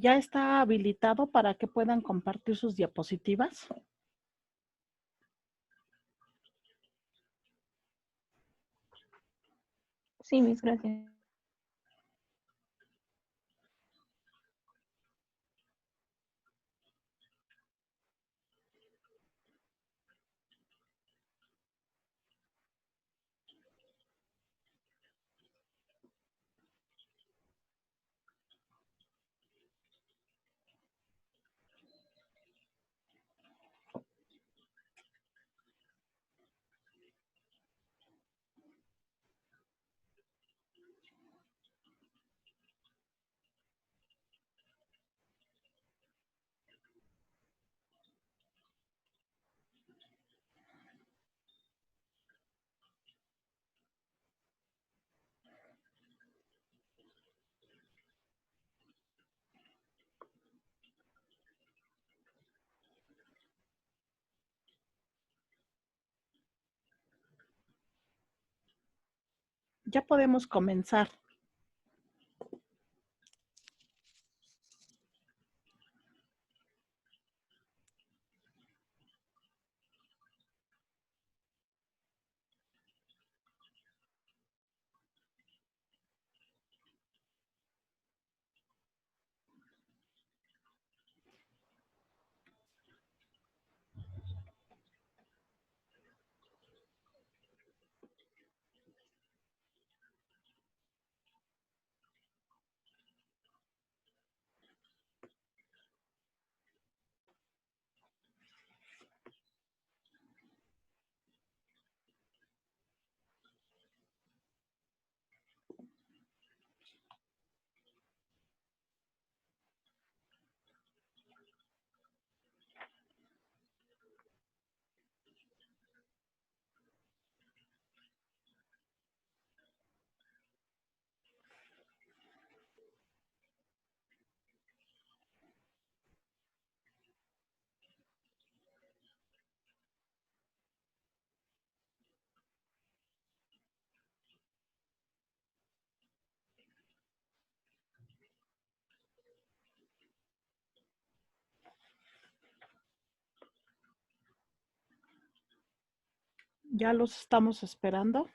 ¿Ya está habilitado para que puedan compartir sus diapositivas? Sí, mis gracias. Ya podemos comenzar. Ya los estamos esperando.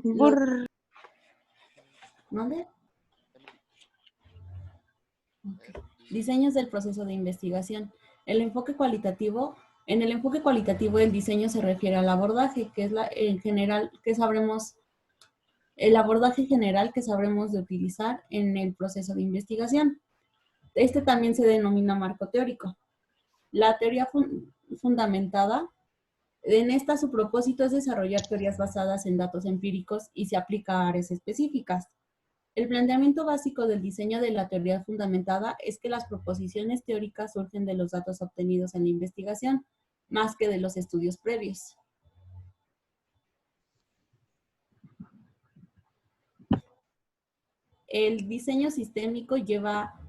Los, ¿Mande? Okay. Diseños del proceso de investigación. El enfoque cualitativo. En el enfoque cualitativo, el diseño se refiere al abordaje, que es en general que sabremos, el abordaje general que sabremos de utilizar en el proceso de investigación. Este también se denomina marco teórico. La teoría fundamentada. En esta, su propósito es desarrollar teorías basadas en datos empíricos y se aplica a áreas específicas. El planteamiento básico del diseño de la teoría fundamentada es que las proposiciones teóricas surgen de los datos obtenidos en la investigación, más que de los estudios previos. El diseño sistémico lleva,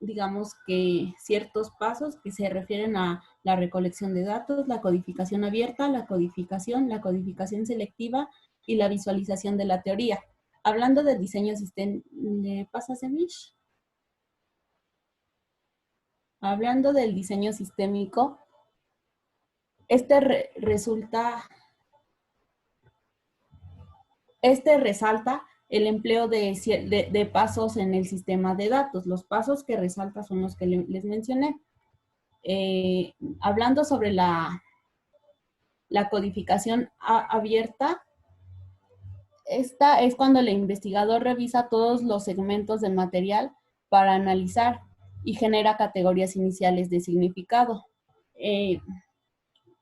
digamos que, ciertos pasos que se refieren a la recolección de datos, la codificación abierta, la codificación selectiva y la visualización de la teoría. Hablando del diseño sistémico, ¿le pasas, Emish? Hablando del diseño sistémico, este resalta el empleo de pasos en el sistema de datos. Los pasos que resalta son los que les mencioné. Hablando sobre la codificación abierta, esta es cuando el investigador revisa todos los segmentos del material para analizar y genera categorías iniciales de significado.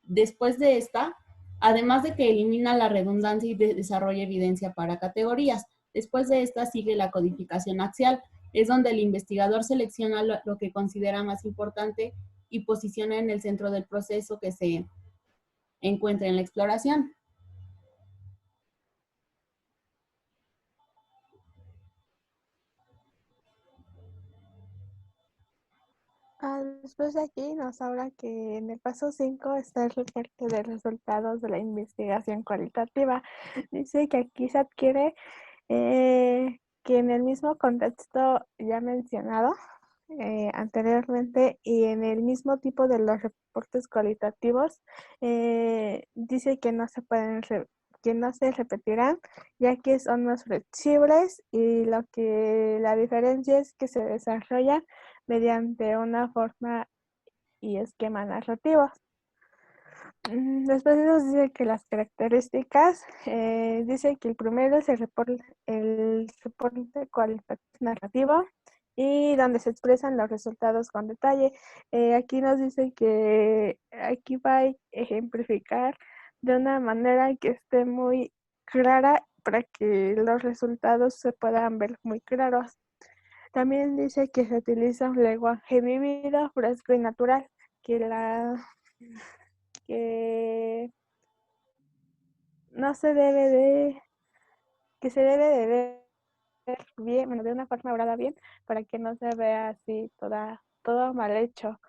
Después de esta, además de que elimina la redundancia y desarrolla evidencia para categorías, después de esta sigue la codificación axial, es donde el investigador selecciona lo que considera más importante y posiciona en el centro del proceso que se encuentra en la exploración. Después de aquí nos habla que en el paso 5 está el reporte de resultados de la investigación cualitativa. Dice que aquí se adquiere que en el mismo contexto ya mencionado anteriormente y en el mismo tipo de los reportes cualitativos, dice que no se pueden que no se repetirán, ya que son más flexibles y lo que la diferencia es que se desarrollan mediante una forma y esquema narrativo. Después nos dice que las características, dice que el primero es el reporte cualitativo narrativo y donde se expresan los resultados con detalle. Aquí nos dice que aquí va a ejemplificar de una manera que esté muy clara para que los resultados se puedan ver muy claros. También dice que se utiliza un lenguaje vivido, fresco y natural, que que no se debe de, que se debe de ver bien, bueno, de una forma obrada bien, para que no se vea así todo mal hecho.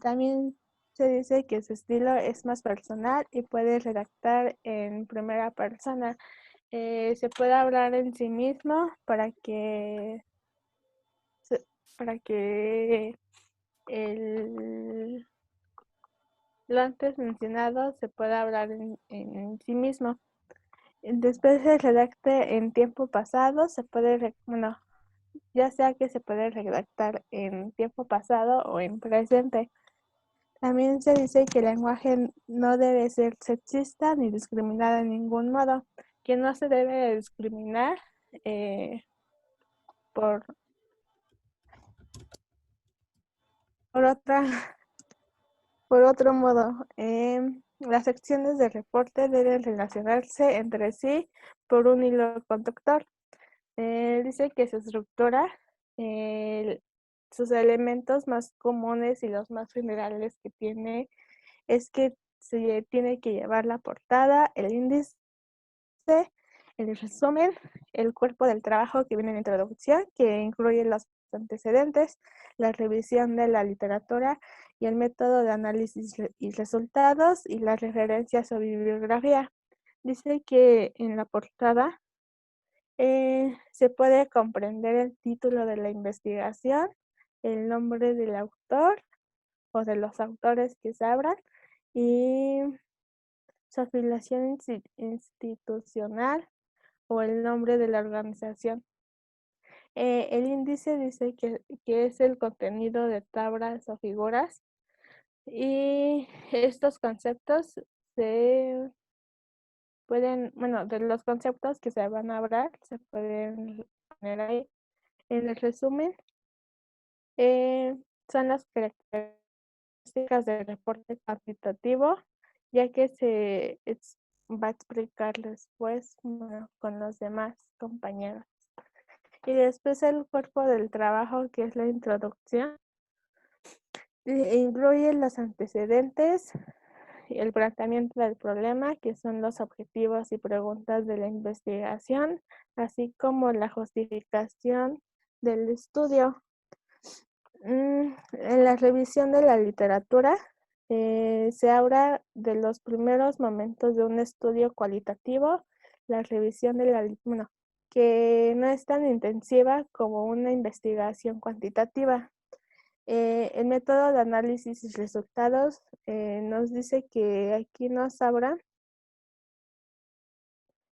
También se dice que su estilo es más personal y puede redactar en primera persona. Se puede hablar en sí mismo para que el, lo antes mencionado se pueda hablar en sí mismo. Después se redacte en tiempo pasado, se puede, bueno, ya sea que se puede redactar en tiempo pasado o en presente. También se dice que el lenguaje no debe ser sexista ni discriminar de ningún modo, que no se debe discriminar eh, por, por otra por otro modo. Las secciones de reporte deben relacionarse entre sí por un hilo conductor. Dice que su estructura, sus elementos más comunes y los más generales que tiene es que se tiene que llevar la portada, el índice, el resumen, el cuerpo del trabajo que viene en la introducción, que incluye los antecedentes, la revisión de la literatura y el método de análisis y resultados y las referencias o bibliografía. Dice que en la portada se puede comprender el título de la investigación, el nombre del autor o de los autores que se abran y su afiliación institucional o el nombre de la organización. El índice dice que es el contenido de tablas o figuras y estos conceptos se pueden, bueno, de los conceptos que se van a hablar, se pueden poner ahí. En el resumen, son las características del reporte cuantitativo, ya que va a explicar después, bueno, con los demás compañeros. Y después el cuerpo del trabajo, que es la introducción, incluye los antecedentes, el planteamiento del problema, que son los objetivos y preguntas de la investigación, así como la justificación del estudio. En la revisión de la literatura se habla de los primeros momentos de un estudio cualitativo, la revisión de la, bueno, que no es tan intensiva como una investigación cuantitativa. El método de análisis y resultados nos dice que aquí nos habla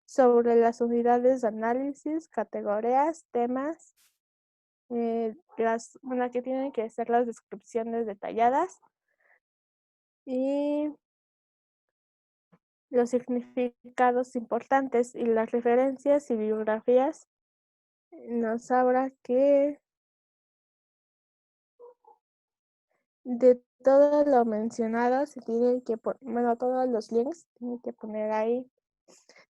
sobre las unidades de análisis, categorías, temas, bueno, que tienen que ser las descripciones detalladas y los significados importantes y las referencias y bibliografías. Nos habla que de todo lo mencionado se tienen que bueno, todos los links tienen que poner ahí.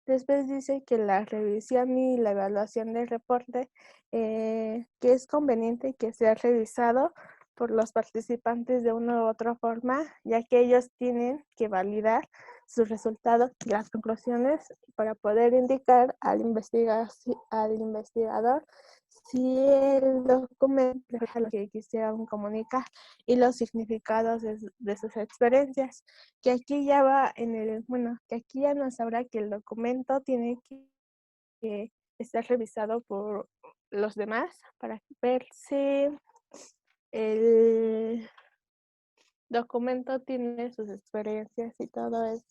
Después dice que la revisión y la evaluación del reporte, que es conveniente que sea revisado por los participantes de una u otra forma, ya que ellos tienen que validar sus resultados y las conclusiones para poder indicar al investigador si el documento refleja lo que quisieran comunicar y los significados de sus experiencias, que aquí ya va que aquí ya nos sabrá que el documento tiene que estar revisado por los demás para ver si el documento tiene sus experiencias y todo eso.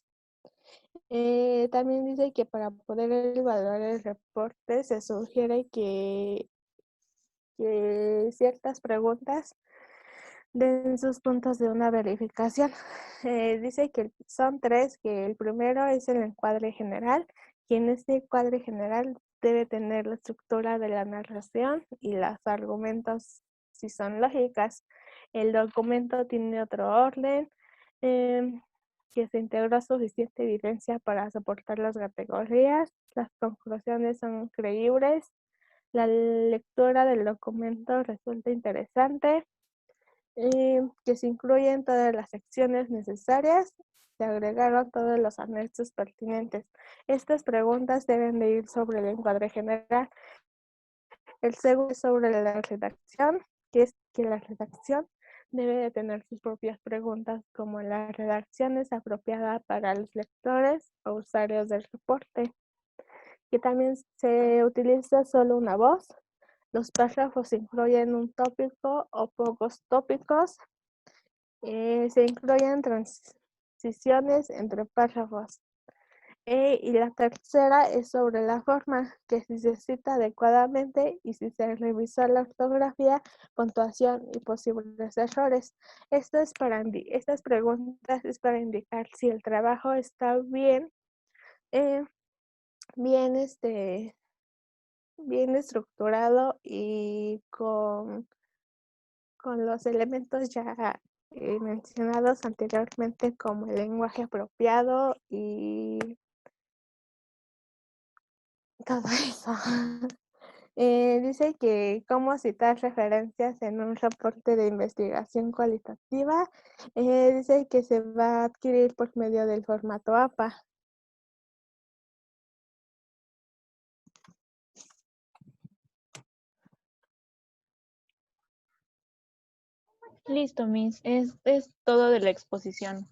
También dice que para poder evaluar el reporte se sugiere que ciertas preguntas den sus puntos de una verificación. Dice que son 3, que el primero es el encuadre general, y en este encuadre general debe tener la estructura de la narración y los argumentos si son lógicas. El documento tiene otro orden, que se integró suficiente evidencia para soportar las categorías, las conclusiones son creíbles, la lectura del documento resulta interesante, que se incluyen todas las secciones necesarias, se agregaron todos los anexos pertinentes. Estas preguntas deben de ir sobre el encuadre general. El segundo es sobre la redacción, que es que la redacción debe de tener sus propias preguntas, como la redacción es apropiada para los lectores o usuarios del reporte, que también se utiliza solo una voz. Los párrafos incluyen un tópico o pocos tópicos. Se incluyen transiciones entre párrafos. Y la tercera es sobre la forma, que si se cita adecuadamente y si se revisó la ortografía, puntuación y posibles errores. Estas preguntas es para indicar si el trabajo está bien, bien, bien estructurado y con los elementos ya mencionados anteriormente, como el lenguaje apropiado y todo eso. Dice que cómo citar referencias en un reporte de investigación cualitativa. Dice que se va a adquirir por medio del formato APA. Listo, Miss. Es todo de la exposición.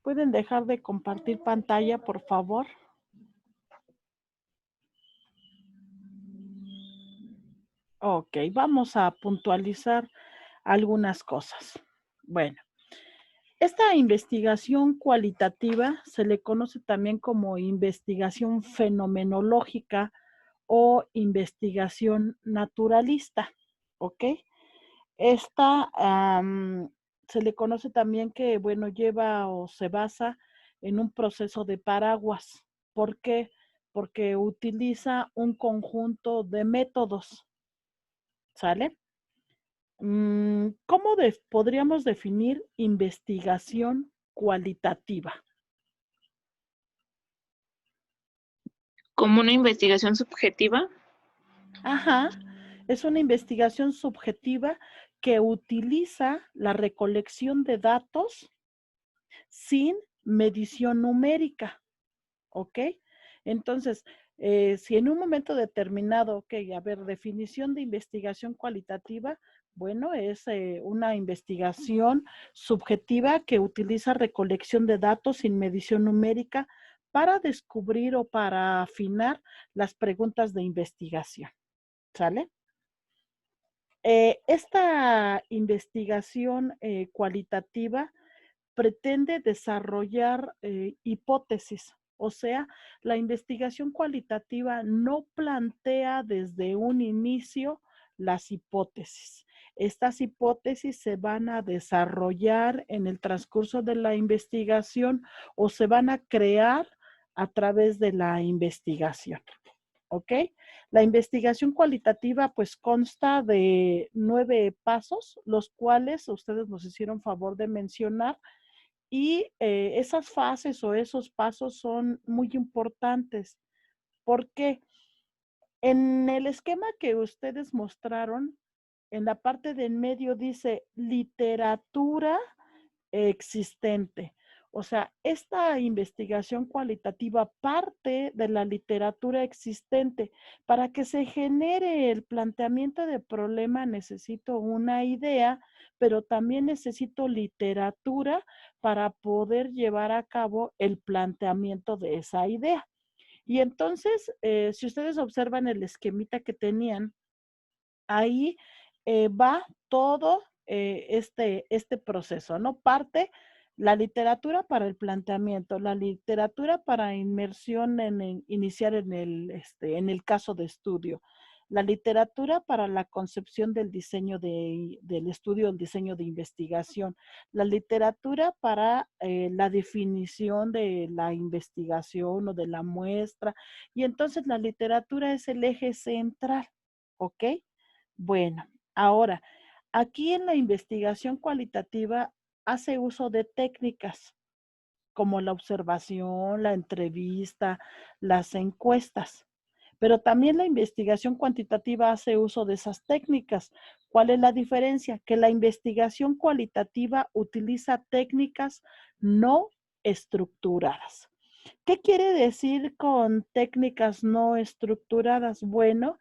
¿Pueden dejar de compartir pantalla, por favor? Ok, vamos a puntualizar algunas cosas. Bueno, esta investigación cualitativa se le conoce también como investigación fenomenológica o investigación naturalista, ¿ok? Esta se le conoce también que, bueno, lleva o se basa en un proceso de paraguas. ¿Por qué? Porque utiliza un conjunto de métodos, ¿sale? ¿Cómo podríamos definir investigación cualitativa? ¿Como una investigación subjetiva? Ajá, es una investigación subjetiva que utiliza la recolección de datos sin medición numérica, ¿ok? Entonces, si en un momento determinado, ok, a ver, definición de investigación cualitativa, bueno, es una investigación subjetiva que utiliza recolección de datos sin medición numérica para descubrir o para afinar las preguntas de investigación, ¿sale? Esta investigación cualitativa pretende desarrollar hipótesis, o sea, la investigación cualitativa no plantea desde un inicio las hipótesis. Estas hipótesis se van a desarrollar en el transcurso de la investigación o se van a crear a través de la investigación. ¿Ok? La investigación cualitativa pues consta de 9 pasos, los cuales ustedes nos hicieron favor de mencionar, Y esas fases o esos pasos son muy importantes. ¿Por qué? En el esquema que ustedes mostraron, en la parte de en medio dice literatura existente. O sea, esta investigación cualitativa parte de la literatura existente. Para que se genere el planteamiento de problema necesito una idea, pero también necesito literatura para poder llevar a cabo el planteamiento de esa idea. Y entonces, si ustedes observan el esquemita que tenían, ahí va todo este proceso, ¿no? Parte la literatura para el planteamiento, la literatura para inmersión iniciar en el caso de estudio, la literatura para la concepción del diseño del estudio, el diseño de investigación, la literatura para la definición de la investigación o de la muestra, y entonces la literatura es el eje central, ¿ok? Bueno, ahora, aquí en la investigación cualitativa hace uso de técnicas como la observación, la entrevista, las encuestas, pero también la investigación cuantitativa hace uso de esas técnicas. ¿Cuál es la diferencia? Que la investigación cualitativa utiliza técnicas no estructuradas. ¿Qué quiere decir con técnicas no estructuradas? Bueno,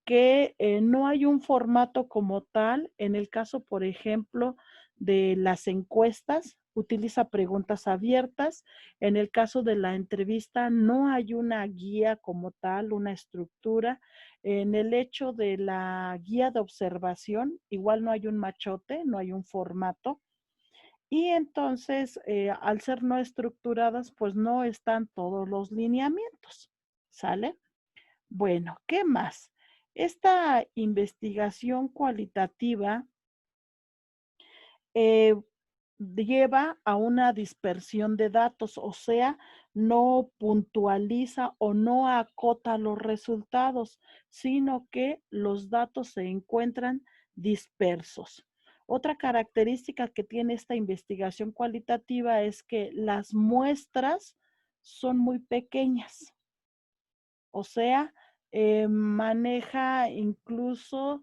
que no hay un formato como tal. En el caso, por ejemplo, de las encuestas, utiliza preguntas abiertas. En el caso de la entrevista, no hay una guía como tal, una estructura. En el hecho de la guía de observación, igual no hay un machote, no hay un formato. Y entonces, al ser no estructuradas, pues no están todos los lineamientos. ¿Sale? Bueno, ¿qué más? Esta investigación cualitativa lleva a una dispersión de datos, o sea, no puntualiza o no acota los resultados, sino que los datos se encuentran dispersos. Otra característica que tiene esta investigación cualitativa es que las muestras son muy pequeñas. O sea, maneja incluso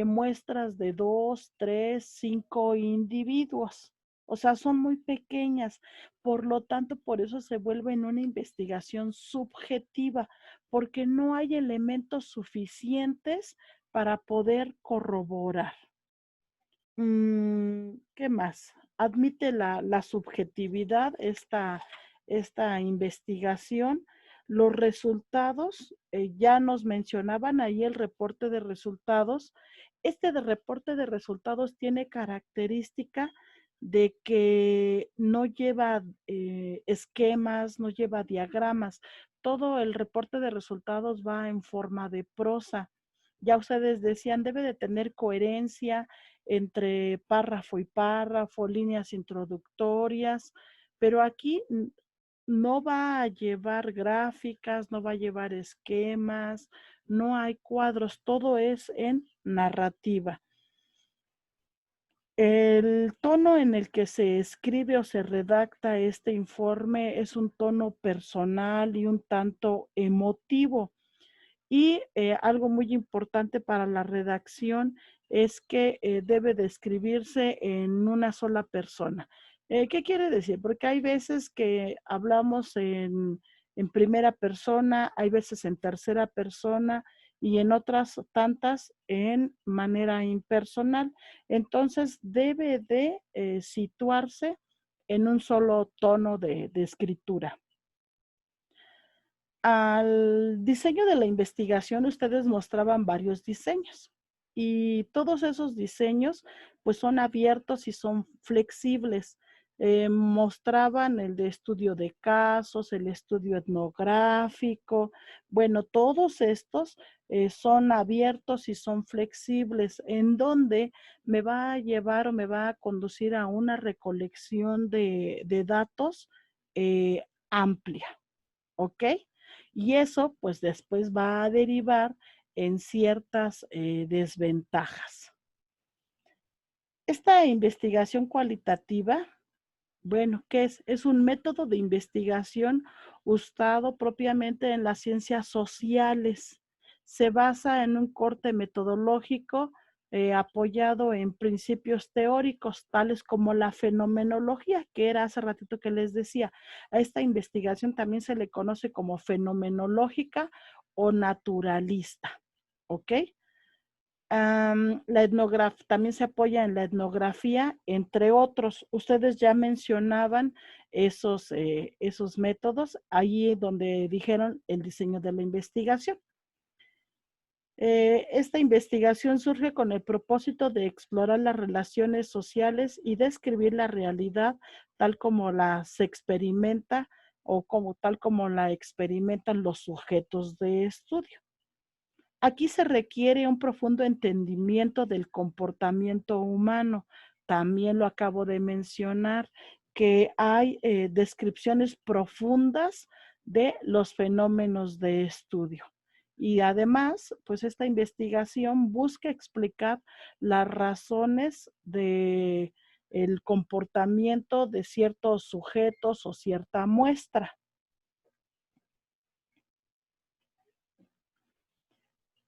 muestras de 2, 3, 5 individuos. O sea, son muy pequeñas. Por lo tanto, por eso se vuelve en una investigación subjetiva, porque no hay elementos suficientes para poder corroborar. ¿Qué más? Admite la subjetividad esta investigación. Los resultados, ya nos mencionaban ahí el reporte de resultados. Este de reporte de resultados tiene característica de que no lleva esquemas, no lleva diagramas. Todo el reporte de resultados va en forma de prosa. Ya ustedes decían, debe de tener coherencia entre párrafo y párrafo, líneas introductorias, pero aquí no va a llevar gráficas, no va a llevar esquemas, no hay cuadros, todo es en narrativa. El tono en el que se escribe o se redacta este informe es un tono personal y un tanto emotivo. Y algo muy importante para la redacción es que debe de escribirse en una sola persona. ¿Qué quiere decir? Porque hay veces que hablamos en primera persona, hay veces en tercera persona y en otras tantas en manera impersonal. Entonces debe de situarse en un solo tono de escritura. Al diseño de la investigación, ustedes mostraban varios diseños y todos esos diseños pues son abiertos y son flexibles. Mostraban el de estudio de casos, el estudio etnográfico. Bueno, todos estos son abiertos y son flexibles, en donde me va a llevar o me va a conducir a una recolección de datos amplia. ¿Ok? Y eso pues después va a derivar en ciertas desventajas. Esta investigación cualitativa Bueno, ¿qué es? Es un método de investigación usado propiamente en las ciencias sociales. Se basa en un corte metodológico apoyado en principios teóricos, tales como la fenomenología, que era hace ratito que les decía. A esta investigación también se le conoce como fenomenológica o naturalista, ¿ok? También se apoya en la etnografía, entre otros. Ustedes ya mencionaban esos métodos, ahí donde dijeron el diseño de la investigación. Esta investigación surge con el propósito de explorar las relaciones sociales y describir la realidad tal como la se experimenta o tal como la experimentan los sujetos de estudio. Aquí se requiere un profundo entendimiento del comportamiento humano. También lo acabo de mencionar, que hay descripciones profundas de los fenómenos de estudio. Y además, pues esta investigación busca explicar las razones de el comportamiento de ciertos sujetos o cierta muestra.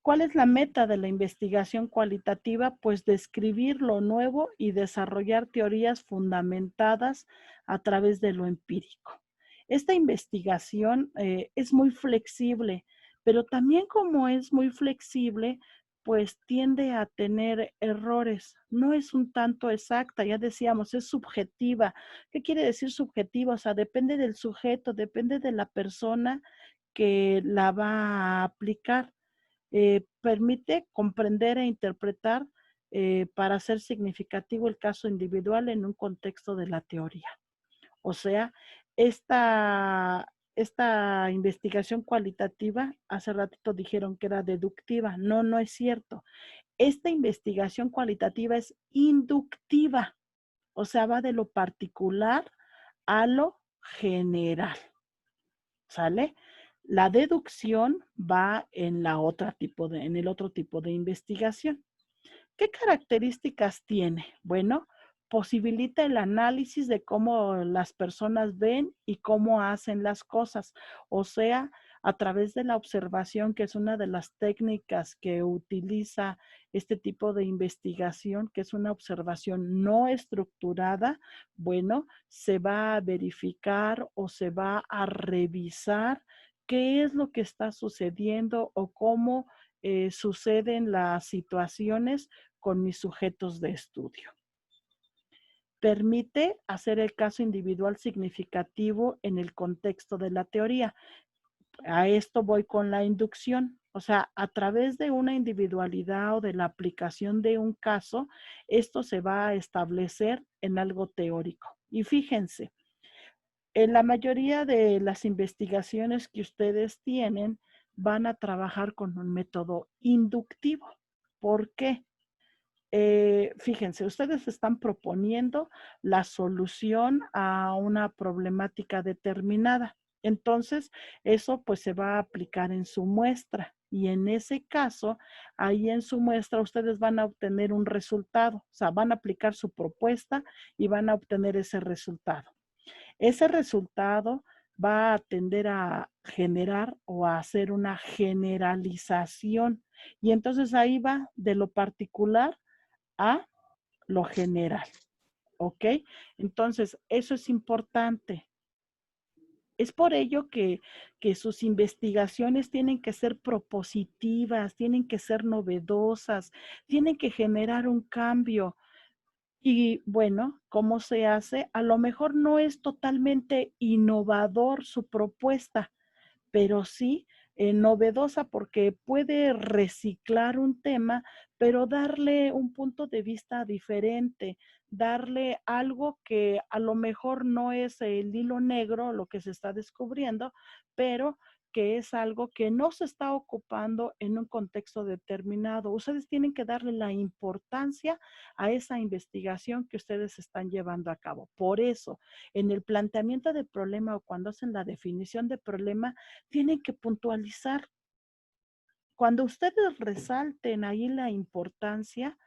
¿Cuál es la meta de la investigación cualitativa? Pues describir lo nuevo y desarrollar teorías fundamentadas a través de lo empírico. Esta investigación es muy flexible, pero también como es muy flexible, pues tiende a tener errores. No es un tanto exacta, ya decíamos, es subjetiva. ¿Qué quiere decir subjetiva? O sea, depende del sujeto, depende de la persona que la va a aplicar. Permite comprender e interpretar para hacer significativo el caso individual en un contexto de la teoría. O sea, esta investigación cualitativa, hace ratito dijeron que era deductiva. No, no es cierto. Esta investigación cualitativa es inductiva, o sea, va de lo particular a lo general. ¿Sale? La deducción va en en el otro tipo de investigación. ¿Qué características tiene? Bueno, posibilita el análisis de cómo las personas ven y cómo hacen las cosas. O sea, a través de la observación, que es una de las técnicas que utiliza este tipo de investigación, que es una observación no estructurada, bueno, se va a verificar o se va a revisar qué es lo que está sucediendo o cómo suceden las situaciones con mis sujetos de estudio. Permite hacer el caso individual significativo en el contexto de la teoría. A esto voy con la inducción. O sea, a través de una individualidad o de la aplicación de un caso, esto se va a establecer en algo teórico. Y fíjense, en la mayoría de las investigaciones que ustedes tienen, van a trabajar con un método inductivo. ¿Por qué? Fíjense, ustedes están proponiendo la solución a una problemática determinada. Entonces, eso pues se va a aplicar en su muestra. Y en ese caso, ahí en su muestra, ustedes van a obtener un resultado. O sea, van a aplicar su propuesta y van a obtener ese resultado. Ese resultado va a tender a generar o a hacer una generalización. Y entonces ahí va de lo particular a lo general, ¿ok? Entonces, eso es importante. Es por ello que sus investigaciones tienen que ser propositivas, tienen que ser novedosas, tienen que generar un cambio. Y bueno, ¿cómo se hace? A lo mejor no es totalmente innovador su propuesta, pero sí novedosa porque puede reciclar un tema, pero darle un punto de vista diferente, darle algo que a lo mejor no es el hilo negro, lo que se está descubriendo, pero que es algo que no se está ocupando en un contexto determinado. Ustedes tienen que darle la importancia a esa investigación que ustedes están llevando a cabo. Por eso, en el planteamiento del problema o cuando hacen la definición de problema, tienen que puntualizar. Cuando ustedes resalten ahí la importancia,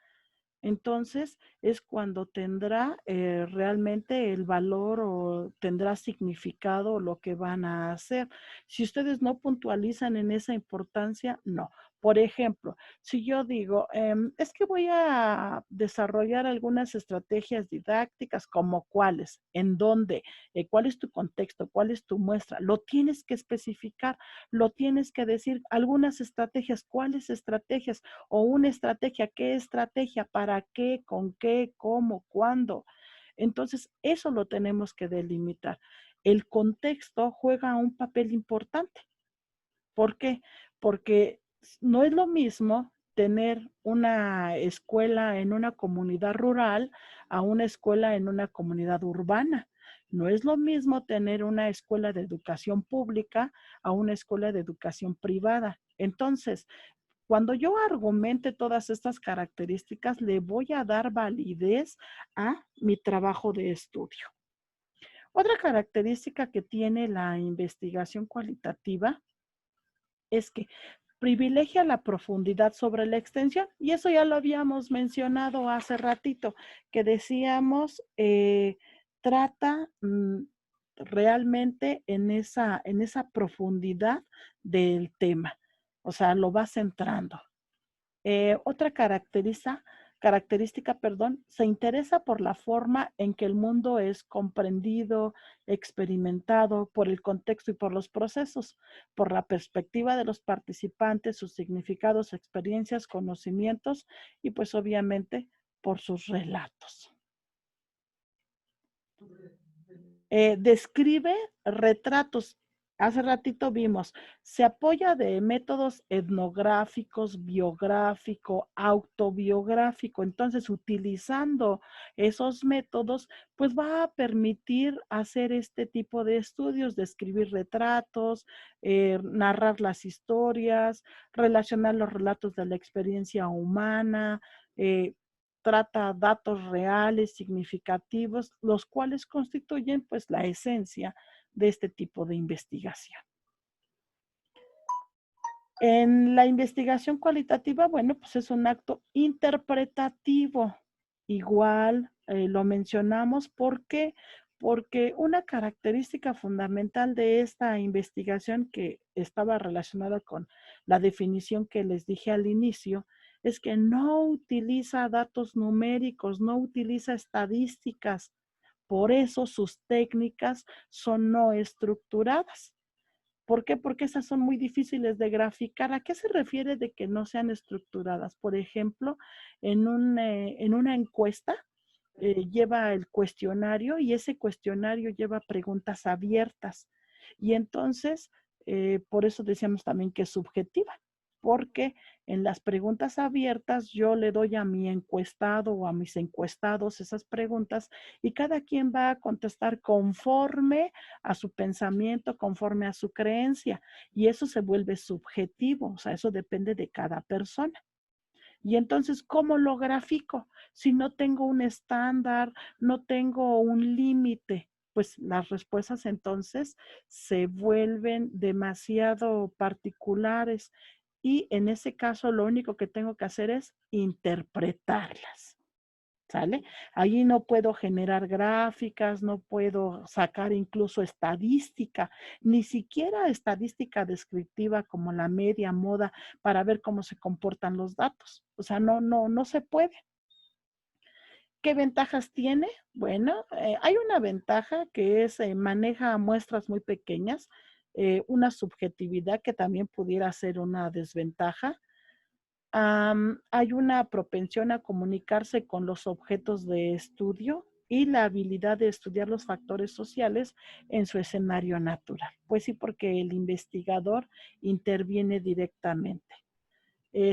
Entonces es cuando tendrá realmente el valor o tendrá significado lo que van a hacer. Si ustedes no puntualizan en esa importancia, no. Por ejemplo, si yo digo, es que voy a desarrollar algunas estrategias didácticas, ¿como cuáles? ¿En dónde? ¿Cuál es tu contexto? ¿Cuál es tu muestra? Lo tienes que especificar, lo tienes que decir. Algunas estrategias, ¿cuáles estrategias? O una estrategia, ¿qué estrategia? ¿Para qué? ¿Con qué? ¿Cómo? ¿Cuándo? Entonces, eso lo tenemos que delimitar. El contexto juega un papel importante. ¿Por qué? Porque no es lo mismo tener una escuela en una comunidad rural a una escuela en una comunidad urbana. No es lo mismo tener una escuela de educación pública a una escuela de educación privada. Entonces, cuando yo argumente todas estas características, le voy a dar validez a mi trabajo de estudio. Otra característica que tiene la investigación cualitativa es que privilegia la profundidad sobre la extensión, y eso ya lo habíamos mencionado hace ratito, que decíamos, trata realmente en esa profundidad del tema, o sea, lo va centrando. Otra característica, se interesa por la forma en que el mundo es comprendido, experimentado, por el contexto y por los procesos, por la perspectiva de los participantes, sus significados, experiencias, conocimientos y pues obviamente por sus relatos. Describe retratos. Hace ratito vimos, se apoya de métodos etnográficos, biográfico, autobiográfico. Entonces, utilizando esos métodos, pues va a permitir hacer este tipo de estudios, describir retratos, narrar las historias, relacionar los relatos de la experiencia humana, trata datos reales, significativos, los cuales constituyen pues la esencia de este tipo de investigación. En la investigación cualitativa, bueno, pues es un acto interpretativo. Igual lo mencionamos, ¿por qué? Porque una característica fundamental de esta investigación que estaba relacionada con la definición que les dije al inicio, es que no utiliza datos numéricos, no utiliza estadísticas. Por eso sus técnicas son no estructuradas. ¿Por qué? Porque esas son muy difíciles de graficar. ¿A qué se refiere de que no sean estructuradas? Por ejemplo, en una encuesta lleva el cuestionario y ese cuestionario lleva preguntas abiertas. Y entonces, por eso decíamos también que es subjetiva, porque en las preguntas abiertas yo le doy a mi encuestado o a mis encuestados esas preguntas y cada quien va a contestar conforme a su pensamiento, conforme a su creencia. Y eso se vuelve subjetivo, o sea, eso depende de cada persona. Y entonces, ¿cómo lo grafico? Si no tengo un estándar, no tengo un límite, pues las respuestas entonces se vuelven demasiado particulares y en ese caso lo único que tengo que hacer es interpretarlas. ¿Sale? Allí no puedo generar gráficas, no puedo sacar incluso estadística, ni siquiera estadística descriptiva como la media moda para ver cómo se comportan los datos. O sea, no se puede. ¿Qué ventajas tiene? Bueno, hay una ventaja que es maneja muestras muy pequeñas, una subjetividad que también pudiera ser una desventaja. Hay una propensión a comunicarse con los objetos de estudio y la habilidad de estudiar los factores sociales en su escenario natural. Pues sí, porque el investigador interviene directamente.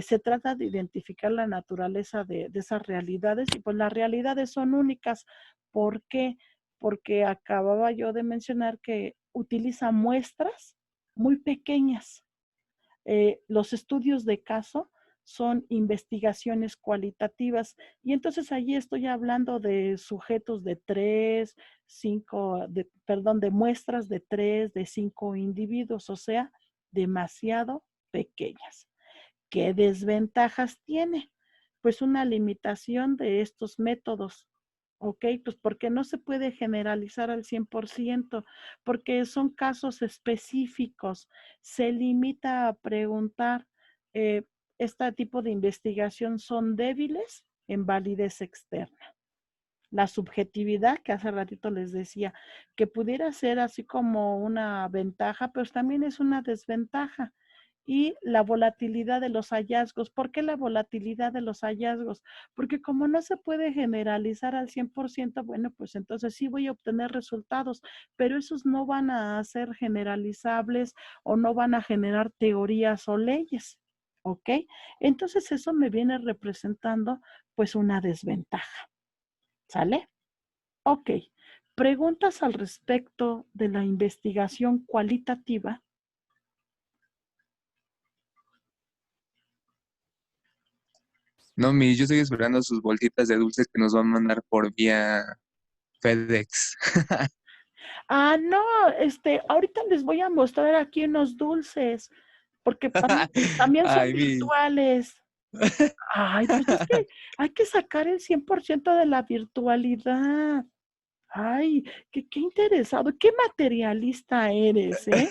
Se trata de identificar la naturaleza de esas realidades y pues las realidades son únicas. ¿Por qué? Porque acababa yo de mencionar que utiliza muestras muy pequeñas. Los estudios de caso son investigaciones cualitativas y entonces allí estoy hablando de sujetos de 3, 5, de muestras de 3, de 5 individuos, o sea, demasiado pequeñas. ¿Qué desventajas tiene? pues una limitación de estos métodos. ¿Ok? Pues porque no se puede generalizar al 100%, porque son casos específicos. Se limita a preguntar, ¿este tipo de investigación son débiles en validez externa? La subjetividad, que hace ratito les decía, que pudiera ser así como una ventaja, pero también es una desventaja. Y la volatilidad de los hallazgos. ¿Por qué la volatilidad de los hallazgos? Porque como no se puede generalizar al 100%, bueno, pues entonces sí voy a obtener resultados, pero esos no van a ser generalizables o no van a generar teorías o leyes. ¿Ok? Entonces eso me viene representando pues una desventaja. ¿Sale? Ok. Preguntas al respecto de la investigación cualitativa. No, Miss, yo estoy esperando sus bolsitas de dulces que nos van a mandar por vía FedEx. Ah, no, ahorita les voy a mostrar aquí unos dulces, porque también son Ay, Miss. virtuales. Ay, pues es que hay que sacar el 100% de la virtualidad. Ay, qué interesado, qué materialista eres, ¿eh?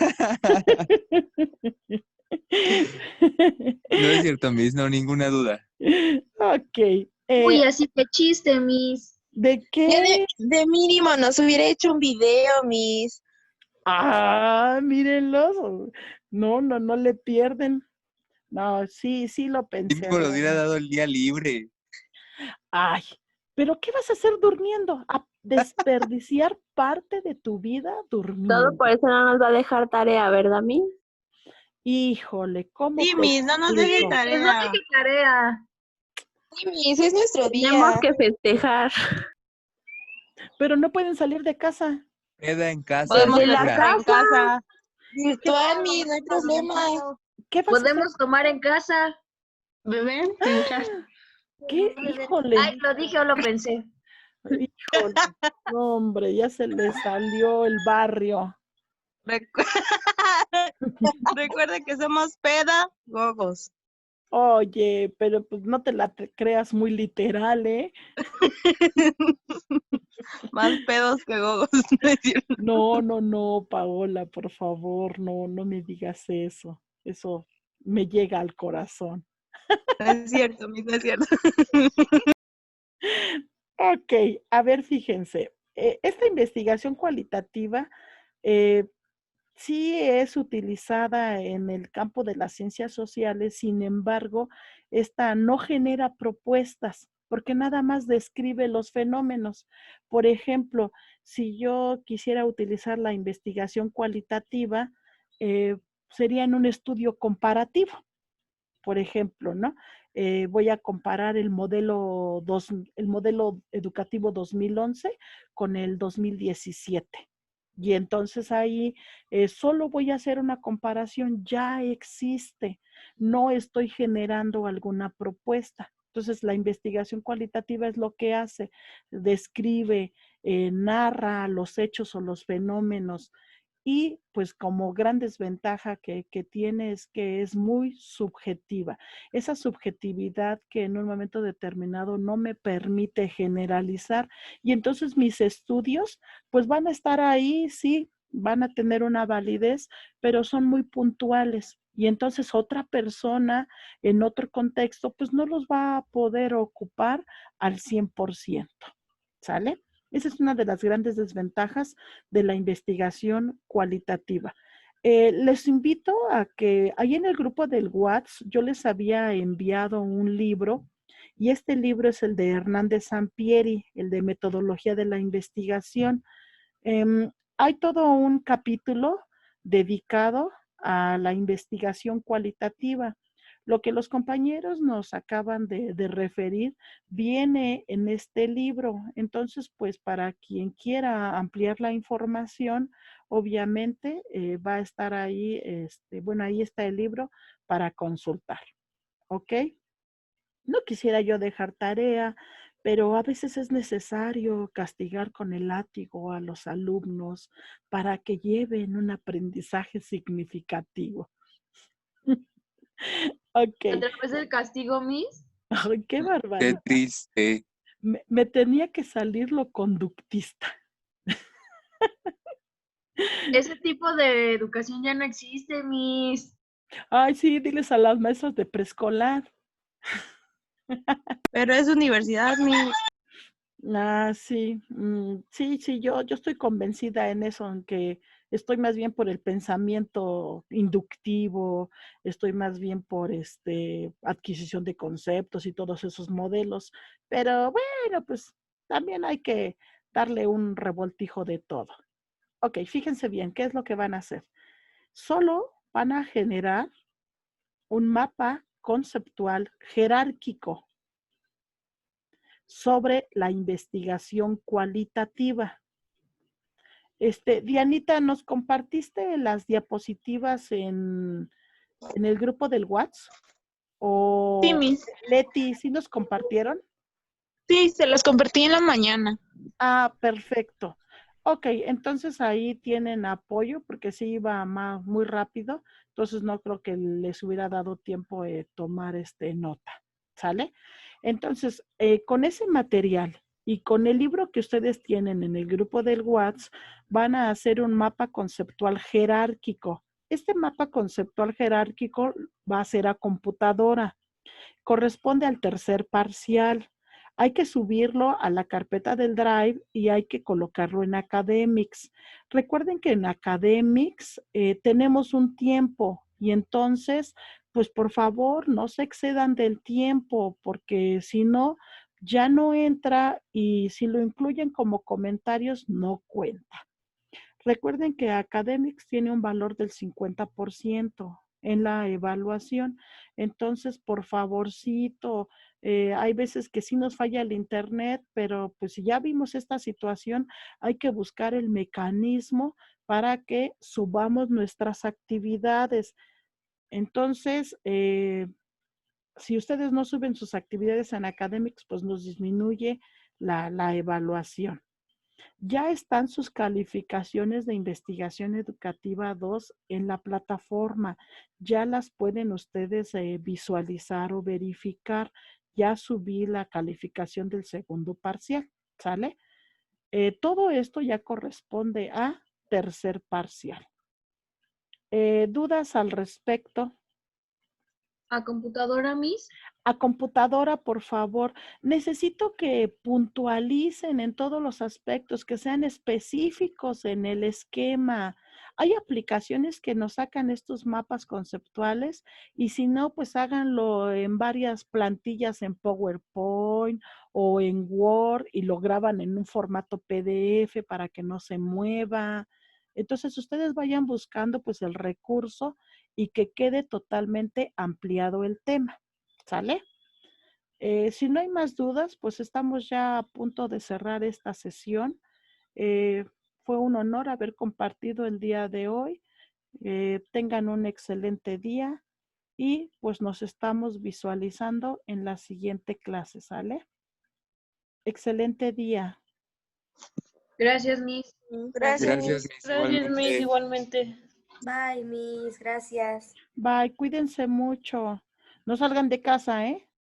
No es cierto, Miss, no, ninguna duda. Ok, Uy, así que chiste, Miss. ¿de Ya qué? de mínimo nos hubiera hecho un video, Miss. Ah, mírenlos. No le pierden. No, sí lo pensé. Mínimo nos hubiera dado el día libre. Ay, pero ¿qué vas a hacer durmiendo? ¿A desperdiciar parte de tu vida Todo durmiendo? por eso no nos va a dejar tarea, ¿verdad, Miss? Híjole, ¿cómo Sí, te Miss, no nos deje explico? Pues no tarea. deje tarea. Sí, Miss, es nuestro Tenemos día. que festejar. Pero no pueden salir de casa. Queda en casa, Podemos Desde la segura. festejar en casa. casa. Virtual, Miss, no hay problema. ¿Qué vas a hacer? Podemos tomar en casa. Bebé, en casa. ¿Qué? Ay, Híjole, ¿lo dije o lo pensé? híjole. No, hombre, ya se le salió el barrio. Recu- Recuerda que somos pedagogos. Oye, pero pues no te la creas muy literal, ¿eh? Más pedos que gogos, ¿no es cierto? No, Paola, por favor, no me digas eso. Eso me llega al corazón. No es cierto, Miss, no es cierto. Ok, a ver, fíjense, esta investigación cualitativa eh, sí es utilizada en el campo de las ciencias sociales, sin embargo, esta no genera propuestas porque nada más describe los fenómenos. Por ejemplo, si yo quisiera utilizar la investigación cualitativa, eh, sería en un estudio comparativo. Por ejemplo, ¿no? Voy a comparar el modelo educativo 2011 con el 2017. Y entonces ahí solo voy a hacer una comparación, ya existe, no estoy generando alguna propuesta. Entonces la investigación cualitativa es lo que hace, describe, narra los hechos o los fenómenos y pues como gran desventaja que tiene es que es muy subjetiva. Esa subjetividad que en un momento determinado no me permite generalizar y entonces mis estudios pues van a estar ahí, sí, van a tener una validez, pero son muy puntuales. Y entonces otra persona en otro contexto pues no los va a poder ocupar al 100%. ¿Sale? Esa es una de las grandes desventajas de la investigación cualitativa. Les invito a que ahí en el grupo del WhatsApp yo les había enviado un libro y este libro es el de Hernández Sampieri, el de metodología de la investigación. Hay todo un capítulo dedicado a la investigación cualitativa. Lo que los compañeros nos acaban de referir viene en este libro. Entonces, pues para quien quiera ampliar la información, obviamente va a estar ahí, bueno, ahí está el libro para consultar. ¿Ok? No quisiera yo dejar tarea, pero a veces es necesario castigar con el látigo a los alumnos para que lleven un aprendizaje significativo. ¿A Ok. través del castigo, Miss? Ay, qué Qué barbaridad. triste. Me tenía que salir lo conductista. Ese tipo de educación ya no existe, Miss. Ay, sí, diles a las maestras de preescolar. Pero es universidad, Miss. Ah, sí, sí, yo estoy convencida en eso, en que estoy más bien por el pensamiento inductivo, estoy más bien por adquisición de conceptos y todos esos modelos, pero bueno, pues también hay que darle un revoltijo de todo. Ok, fíjense bien, ¿qué es lo que van a hacer? Solo van a generar un mapa conceptual jerárquico sobre la investigación cualitativa. Dianita, ¿nos compartiste las diapositivas en el grupo del WhatsApp? Sí, ¿O Miss. Leti, sí nos compartieron? Sí, se las compartí en la mañana. Ah, perfecto. Ok, entonces ahí tienen apoyo porque sí iba muy rápido, entonces no creo que les hubiera dado tiempo de tomar nota, ¿sale? Entonces, con ese material y con el libro que ustedes tienen en el grupo del WhatsApp, van a hacer un mapa conceptual jerárquico. Este mapa conceptual jerárquico va a ser a computadora. Corresponde al tercer parcial. Hay que subirlo a la carpeta del Drive y hay que colocarlo en Academics. Recuerden que en Academics tenemos un tiempo y entonces, pues por favor, no se excedan del tiempo porque si no, ya no entra y si lo incluyen como comentarios, no cuenta. Recuerden que Academics tiene un valor del 50% en la evaluación. Entonces, por favorcito, hay veces que sí nos falla el internet, pero pues si ya vimos esta situación, hay que buscar el mecanismo para que subamos nuestras actividades. Entonces, si ustedes no suben sus actividades en Academics, pues nos disminuye la evaluación. Ya están sus calificaciones de investigación educativa 2 en la plataforma. Ya las pueden ustedes visualizar o verificar. Ya subí la calificación del segundo parcial, ¿sale? Todo esto ya corresponde a tercer parcial. ¿Dudas al respecto? ¿A computadora, Miss? A computadora, por favor. Necesito que puntualicen en todos los aspectos, que sean específicos en el esquema. Hay aplicaciones que nos sacan estos mapas conceptuales y si no, pues háganlo en varias plantillas en PowerPoint o en Word y lo graban en un formato PDF para que no se mueva. Entonces, ustedes vayan buscando pues el recurso y que quede totalmente ampliado el tema. ¿Sale? Si no hay más dudas, pues estamos ya a punto de cerrar esta sesión. Fue un honor haber compartido el día de hoy. Tengan un excelente día y pues nos estamos visualizando en la siguiente clase, ¿sale? Excelente día. Gracias, Miss. Gracias, Gracias, Miss. Miss, Gracias, Miss, igualmente. igualmente. Bye, Miss, gracias. Bye, cuídense mucho. No salgan de casa, ¿eh?